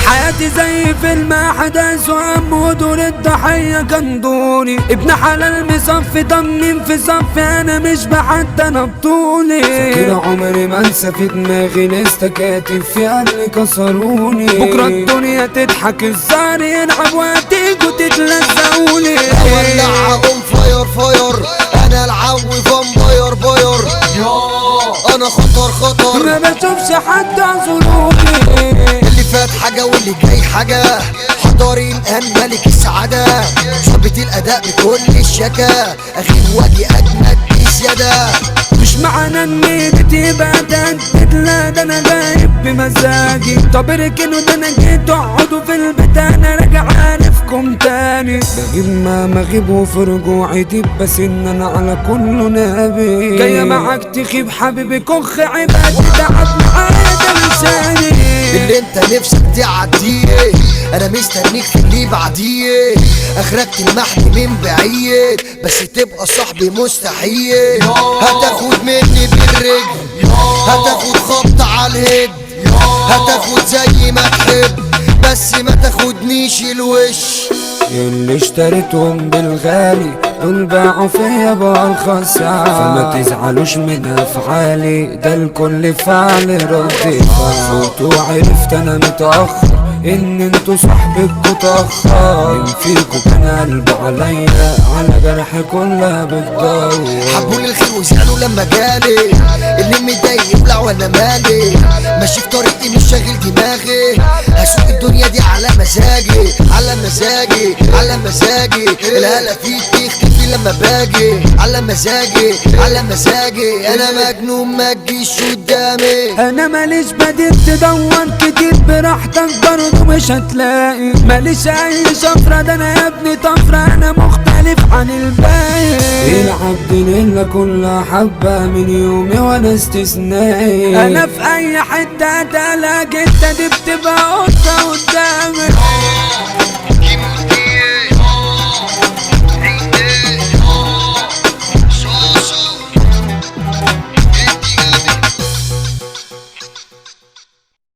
حياتي زي فيلم احداث وهم ودور الضحية كان دوري. ابن حلال مصفي ضمن في صفي انا مش بحد انا بطولي. فاكر عمري ما انسى في دماغي لسه كاتب فيها اللي كسروني. بكرة الدنيا تضحك الزهر يلعب وهتيجوا تتلزقوني. اولع اقوم فاير فاير انا العو فامباير باير انا خطر خطر ما بشوفش حد اعذروني. اللي فات حاجة واللي جاي حاجة حضاري الآن ملك السعادة. ظابط الأداء بكل الشكا أغيب واجي أجمد بزيادة. مش معنى اني تبقى تهدد لا ده انا غايب بمزاجي. طب اركنوا ده انا جيت اقعدوا في البيت انا راجع عارفكم تاني. بجيب ما مغيب وفي رجوعي ديب بس ان انا على كله نبي. جاية معاك تخيب حبيبي كخ عبادي تعب معايا ده لساني. اللي انت نفسك تعديه انا مستنيك في اللي بعديه. اخرك تلمحني من بعيد بس تبقى صاحبي مستحيل. هتاخد مني بالرجل هتاخد خبط على الهد هتاخد زي ما تحب بس ما تاخدنيش الوش. اللي اشتريتهم بالغالي دول باعوا فيا بأرخص سعر. فما تزعلوش من افعالي ده الكل فعل ردي. فوت وعرفت انا متأخر ان انتوا صاحبكوا تأخر. مين فيكوا كان قلبه عليا على جرحي كلها بتدور. حبوني الخير وزعلوا لما جالي اللي متضايق يبلع وانا مالي. ماشي في طريقي مش شاغل دماغي هسوق الدنيا دي على مزاجي على مزاجي على مزاجي. الهلا فيك تختفي لما باجي على مزاجي على مزاجي. انا مجنون ما تجيش قدامي. انا ماليش بديل تدور كتير براحتك برضه مش هتلاقي. ماليش اي شفرة ده انا يا ابني طفرة انا مختلف عن الباقي. العبد لله كل حبة من يومي وانا استثنائي. انا في اي حتة هتلاقي انت دي بتبقى قطة